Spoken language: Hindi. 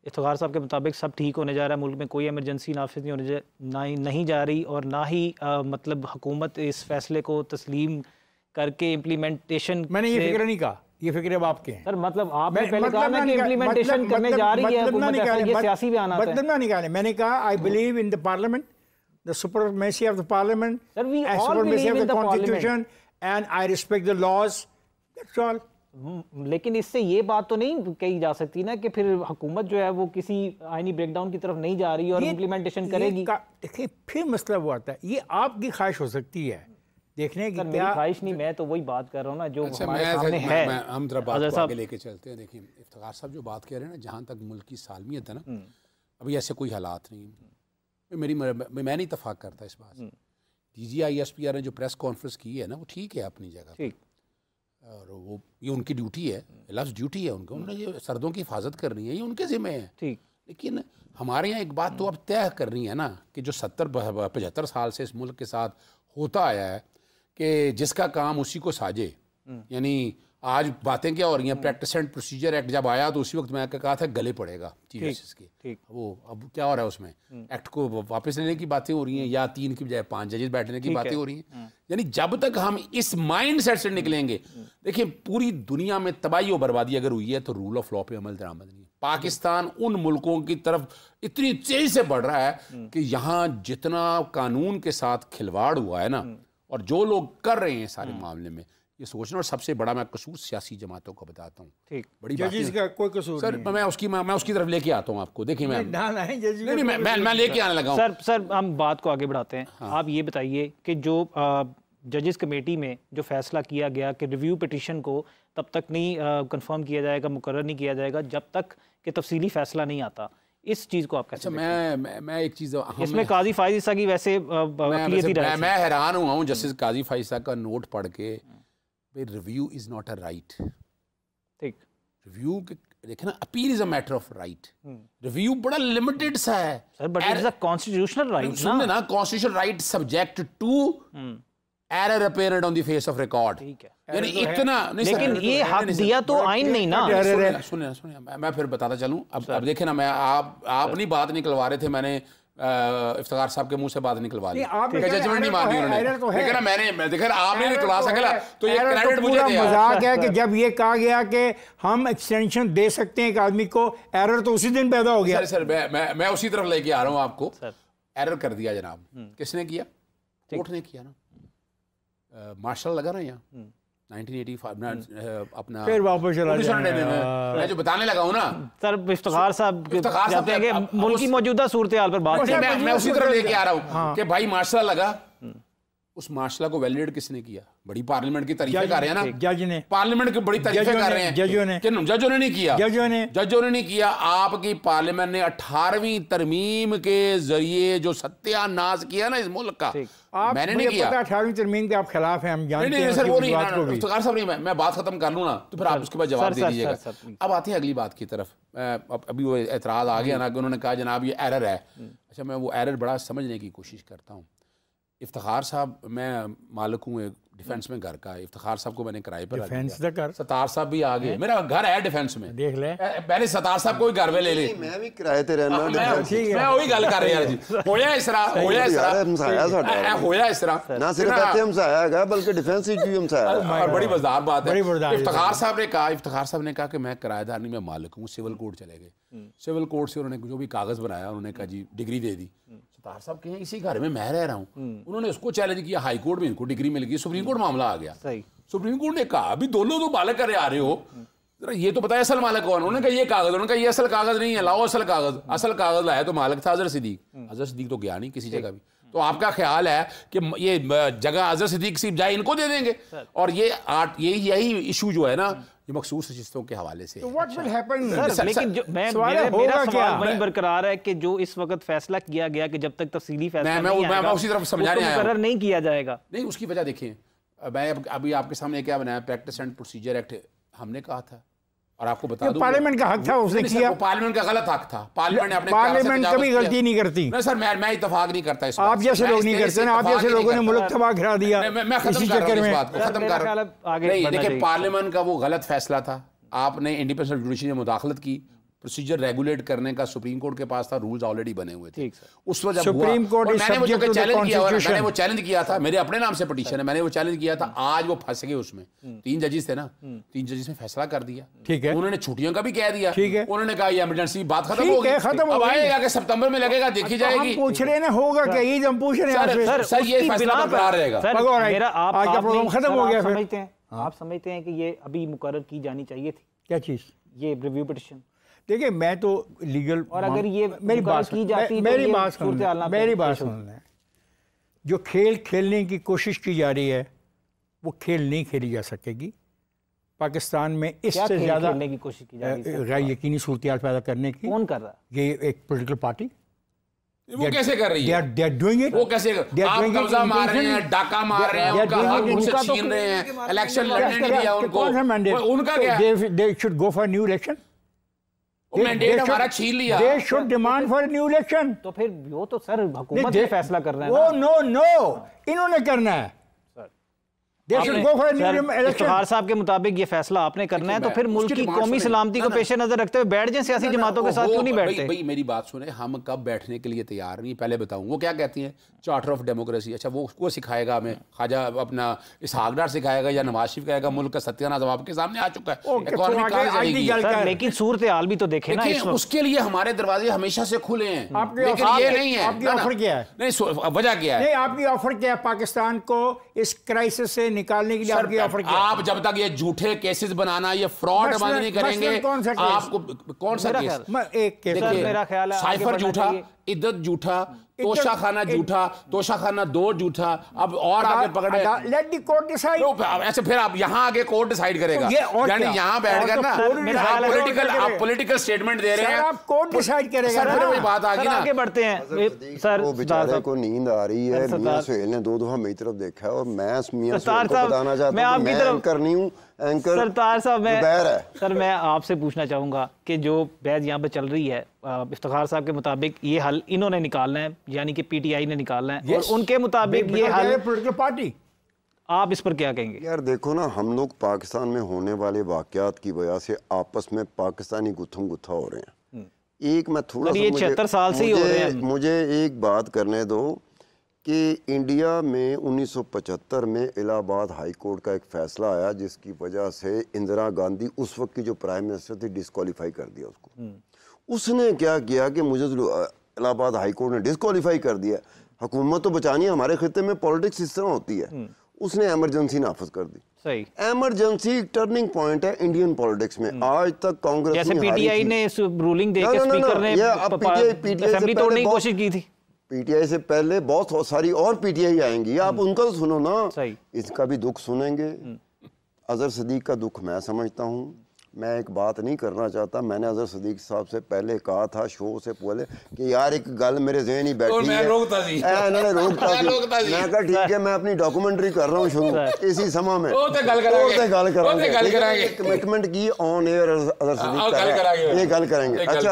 इफ्तिखार साहब के मुताबिक सब ठीक होने जा रहा है, मुल्क में कोई इमरजेंसी नाफिज नहीं होने नहीं जा रही, और ना ही मतलब हुकूमत इस फैसले को तस्लीम करके इम्प्लीमेंटेशन। मैंने ये फिक्र नहीं कहा, ये फिक्र अब आपके हैं सर। मतलब आपने पहले कहा ना कि इम्प्लीमेंटेशन करने जा रही है हुकूमत, ये सियासी बयान आता है। मतलब ना निकाले, मैंने कहा I believe in the parliament, the supremacy of the parliament, Sir, we all believe in the constitution and I respect the laws, that's all. लेकिन इससे ये बात तो नहीं कही जा सकती ना कि फिर हुकूमत जो है वो किसी आईनी ब्रेकडाउन की तरफ नहीं जा रही और इम्प्लीमेंटेशन करेगी। देखिए फिर मसला वो आता है, ये आपकी ख्वाहिश हो सकती है देखने की, मेरी ख्वाहिश नहीं, मैं तो वही बात कर रहा हूँ ना जो हमारे सामने है। हम जरा बात को आगे लेके चलते हैं। देखिए इफ्तिखार साहब जो बात कह रहे हैं ना, जहाँ तक मुल्क की सालमियत है ना, अभी ऐसे कोई हालात नहीं है। मैं नहीं इत्तेफाक करता इस बात से। DGISPR ने जो प्रेस कॉन्फ्रेंस की है ना, वो ठीक है अपनी जगह, और वो ये उनकी ड्यूटी है, लफ्ज़ ड्यूटी है उनको, उन्होंने ये सरहदों की हिफाजत करनी है, ये उनके ज़िम्मे है। ठीक, लेकिन हमारे यहाँ एक बात तो अब तय करनी है ना कि जो 70-75 साल से इस मुल्क के साथ होता आया है कि जिसका काम उसी को साजे, यानी आज बातें क्या हो रही हैं, प्रैक्टिस एंड प्रोसीजर एक्ट जब आया तो उसी वक्त मैं कहा था गले पड़ेगा चीफ जस्टिस के। वो अब क्या हो रहा है, उसमें एक्ट को वापस लेने की बातें हो रही हैं या 3 की बजाय 5 जजेस बैठने की बातें हो रही हैं। यानी जब तक हम इस माइंड सेट से निकलेंगे, देखिए पूरी दुनिया में तबाही और बर्बादी अगर हुई है तो रूल ऑफ लॉ पे अमल दरामद नहीं है। पाकिस्तान उन मुल्कों की तरफ इतनी तेजी से बढ़ रहा है कि यहाँ जितना कानून के साथ खिलवाड़ हुआ है ना, और जो लोग कर रहे हैं सारे मामले में, ये सोचना। और सबसे बड़ा मैं कसूर सियासी जमातों को बताता हूँ। ठीक, बड़ी जजेस का कोई कसूर सर नहीं। मैं उसकी तरफ लेके आता हूँ आपको। देखिए मैं लेके आने लगा हूँ। सर हम बात को आगे बढ़ाते हैं। आप ये बताइए कि जो जजेस कमेटी में जो फैसला किया गया कि रिव्यू पिटीशन को तब तक नहीं कंफर्म किया जाएगा, मुकर्रर नहीं किया जाएगा जब तक कि तफसीली फैसला नहीं आता, इस चीज को आप कैसे? मैं एक चीज इसमें काजी फाइज ईसा की वैसे मैं हैरान हुआ हूँ जस्टिस काजी फाइज ईसा का नोट पढ़ के। Review is not a right. ठीक, रिव्यू देखे ना, appeal is a matter of right. Review बड़ा लिमिटेड सा है sir, but it is a constitutional right. सुनने ना, constitutional right subject to error apparent on the face of record. ठीक है, यानी इतना नहीं, लेकिन ये हक दिया तो आइन नहीं ना। सुनिए मैं फिर बताता चलूं। अब देखे ना, मैं आप नहीं बात निकलवा रहे थे, मैंने इफ्तिखार साहब के मुंह से बात निकलवा ली, जजमेंट नहीं मानी उन्होंने। देखा ना, मैंने देखा आपने निकलवा सकेला तो ये क्रेडिट मुझे दे। मजाक है कि जब ये कहा गया कि हम एक्सटेंशन दे सकते हैं एक आदमी को, एरर तो उसी दिन पैदा हो गया। सर मैं उसी तरफ लेके आ रहा हूँ आपको। एरर कर दिया जनाब, किसने किया? कोर्ट ने किया ना। मार्शल लगा ना यहाँ 1985 अपना, फिर वापस चला मैं जो बताने लगा हूँ ना सर, इफ्तिखार साहब कहते हैं कि मुल्क की मौजूदा सूरत हाल पर बात, मैं उसी तरह लेके आ रहा हूँ कि भाई मार्शल लगा, उस मार्शल को वैलिडेट किसने किया? बड़ी पार्लियामेंट की तारीफें कर रहे हैं ना, जज ने। पार्लियामेंट की बड़ी तारीफें कर रहे हैं जजों ने। जजों ने नहीं किया, जजों ने नहीं किया। आपकी पार्लियामेंट ने 18वीं तरमीम के जरिए जो सत्यानाश किया ना इस मुल्क का, मैंने नहीं किया। 18वीं तरमीम के आप खिलाफ हैं, हम जानते हैं। सर वो नहीं, इफ्तिखार साहब नहीं, मैं बात खत्म कर लूँ ना तो फिर आप उसके बाद जवाब दे दीजिएगा। अब आते हैं अगली बात की तरफ। अभी वो एतराज आ गया ना कि उन्होंने कहा जनाब ये एरर है। अच्छा, मैं वो एरर बड़ा समझने की कोशिश करता हूँ। इफ्तिखार साहब, मैं मालिक हूँ एक डिफेंस में घर का। इफ्तिखार साहब को मैंने किराए पर डिफेंस का घर, सतार साहब भी आ गए, मेरा घर है डिफेंस में, देख ले। पहले सतार साहब को घर में ले ले, मैं भी किराए ते रहना। मैं वही गल कर रहा जी। होया इस तरह होया इस तरह ना सिर्फ ऐसे हमसाया है बल्कि डिफेंस ही भी हमसाया है, और बड़ी मजेदार बात है। इफ्तिखार साहब ने कहा कि मैं किराएदार नहीं, मैं मालिक हूँ। सिविल कोर्ट चले गए। सिविल कोर्ट से उन्होंने जो भी कागज बनाया, उन्होंने कहा जी डिग्री दे दी। सतार साहब कहें इसी घर में मैं रह रहा हूँ, उन्होंने उसको चैलेंज किया, हाई कोर्ट में इनको डिग्री मिल गई, सुप्रीम कोर्ट मामला आ गया। सुप्रीम कोर्ट ने कहा अभी दोनों तो मालिक करे आ रहे हो, जरा ये तो बताया असल मालिक कौन? उन्होंने कहा ये कागज, उन्होंने कहा ये असल कागज नहीं है, लाओ असल कागज। असल कागज लाया तो मालिक था अजहर सिद्दीक। अजहर सिद्दीक तो गया नहीं किसी जगह भी। तो आपका ख्याल है कि ये जगह अजहर सिद्दीक सिर्फ जाए इनको दे देंगे? और यही इशू जो है ना, ये मखसूस नशिस्तों के हवाले से। लेकिन मेरा सवाल वही बरकरार है कि जो इस वक्त फैसला किया गया कि जब तक तफसीली फैसला मैं उसी तरफ समझाने आया मुकर्रर नहीं किया जाएगा। नहीं, उसकी वजह देखिए, मैं अभी आपके सामने क्या बनाया, प्रैक्टिस एंड प्रोसीजर एक्ट हमने कहा था, और आपको बता दूं पार्लियामेंट का हक था, उसने किया। पार्लियामेंट का गलत हक था। पार्लियामेंट कभी गलती नहीं करती। नहीं सर, मैं इत्तेफाक नहीं करता इस बात। आप जैसे लोग नहीं करते ना, आप जैसे लोगों ने मुल्क तबाह करा दिया। मैं खत्म कर रहा हूं इस बात को, खत्म कर रहा हूं। देखिए, पार्लियामेंट का वो गलत फैसला था। आपने इंडिपेंडेंट जुडिशरी में मुदाखलत की, प्रोसीजर रेगुलेट करने का सुप्रीम कोर्ट के पास था, रूल्स ऑलरेडी बने हुए थे। ठीक सर। उस वक्त जब सुप्रीम कोर्ट मैंने वो चैलेंज किया था, मेरे अपने नाम से पिटीशन है, मैंने वो चैलेंज किया था, आज वो फंस गए उसमें। 3 जजेस थे ना, 3 जजेस ने फैसला कर दिया। ठीक है, उन्होंने छुट्टियों का भी कह दिया। ठीक है, उन्होंने कहा ये इमरजेंसी बात खत्म हो गई, अब आएगा कि सितंबर में लगेगा, देखी जाएगी। पूछ रहे ना होगा क्या, ये हम पूछ रहे हैं सर, ये फैसला बरकरार रहेगा। मेरा आज का प्रोग्राम खत्म हो गया। समझते हैं, आप समझते हैं कि ये अभी मुकर्रर की जानी चाहिए थी? क्या चीज? ये रिव्यू पिटीशन। देखिए मैं तो लीगल, और अगर ये मेरी बात की जाती है, मेरी बात सुनना है, जो खेल खेलने की कोशिश की जा रही है वो खेल नहीं खेली जा सकेगी पाकिस्तान में। इससे ज्यादा खेलने की कोशिश की जा रही है, गैर यकीनी सूरत पैदा करने की। कौन कर रहा है? ये एक पॉलिटिकल पार्टी। वो कैसे कर रही है? They are doing it. वो कैसे आप कब्जा मार रहे हैं, डाका मार रहे हैं, उनका हक उनसे छीन रहे हैं, इलेक्शन लड़ने नहीं दिया उनको, उनका क्या? They should go for new election. Mandate हमारा छीन लिया। They should demand for a new election. तो फिर वो तो सर हुकूमत ने फैसला करना है। वो नो इन्होंने करना है। इफ्तिखार साहब के मुताबिक ये फैसला आपने करना है, तो फिर मुल्क की कौमी सलामती को पेश नजर रखते हुए बैठ जाएं सियासी जमातों के साथ, क्यों नहीं बैठते? भाई मेरी बात सुने, हम कब बैठने के लिए तैयार नहीं, पहले बताऊं। वो क्या कहती हैं, चार्टर ऑफ डेमोक्रेसी। अच्छा वो सिखाएगा हमें ख्वाजा अपना इसहाक डार सिखाएगा या नवाज शरीफ कहेगा? मुल्क का सत्यानाश आपके सामने आ चुका है। लेकिन सूरत हाल भी तो देखें ना, उसके लिए हमारे दरवाजे हमेशा से खुले हैं, लेकिन ये नहीं है। आपकी ऑफर क्या है? नहीं, वजह क्या है? आपकी ऑफर क्या है पाकिस्तान को इस क्राइसिस से निकालने के लिए? आपकी ऑफर क्या है? आप जब तक ये झूठे केसेस बनाना, ये फ्रॉड बंद नहीं करेंगे, आपको कौन सा केस? एक केस मेरा ख्याल है साइफर झूठा, इद्दत झूठा, तोशा खाना झूठा, तोशा खाना 2 झूठा, अब और आगे पकड़े। Let the court decide. ऐसे फिर आप यहाँ आगे कोर्ट डिसाइड करेगा, यानी यहाँ बैठकर ना आप पॉलिटिकल स्टेटमेंट दे रहे हैं, आप कोर्ट डिसाइड करेगा। फिर वही बात आ गई ना। आगे बढ़ते हैं सर। वो बेचारे को नींद आ रही है, मियां सुहेल ने 2 दफा मेरी तरफ देखा है, और मैं मियां सुहेल को बताना चाहता हूं मैं एंकर नहीं हूं, एंकर सरतार साहब सर मैं आपसे पूछना चाहूंगा कि जो बहस यहाँ पे चल रही है, इफ्तिखार साहब के मुताबिक ये हल इन्होंने निकालना है, यानी कि पीटीआई ने निकालना है, और उनके मुताबिक ये हल पॉलिटिकल पार्टी। आप इस पर क्या कहेंगे? यार देखो ना, हम लोग पाकिस्तान में होने वाले वाकयात की वजह से आपस में पाकिस्तानी गुत्थम गुत्था हो रहे हैं। एक मैं थोड़ा ये 76 साल से ही हो रहे हैं। मुझे एक बात करने दो कि इंडिया में 1975 में इलाहाबाद हाई कोर्ट का एक फैसला आया, जिसकी वजह से इंदिरा गांधी उस वक्त की जो प्राइम मिनिस्टर थी डिस्क्वालीफाई कर दिया उसको। उसने क्या किया कि मुझे इलाहाबाद हाई कोर्ट ने डिस्क्वालीफाई कर दिया। हुकूमत तो बचानी है, हमारे खिते में पॉलिटिक्स इस तरह होती है। उसने एमरजेंसी नाफिज कर दी। सही, एमरजेंसी टर्निंग पॉइंट है इंडियन पॉलिटिक्स में। आज तक कांग्रेस जैसे पीटीआई ने रूलिंग देकर स्पीकर ने असेंबली तोड़ने की कोशिश की थी। पीटीआई से पहले बहुत सारी और पीटीआई आएंगी, आप उनका तो सुनो ना। इसका भी दुख सुनेंगे। अजहर सदीक का दुख मैं समझता हूँ। मैं एक बात नहीं करना चाहता, मैंने अजहर सदीक साहब से पहले कहा था शो से पहले कि यार एक गल मेरे ज़हन ही बैठी है। इन्होंने रोकता थी। मैं कहा ठीक है, मैं अपनी डॉक्यूमेंट्री कर रहा हूँ शुरू इसी समय में, गल करांगे, कमिटमेंट की ऑन एयर अजहर सदीक, ये गल करेंगे। अच्छा।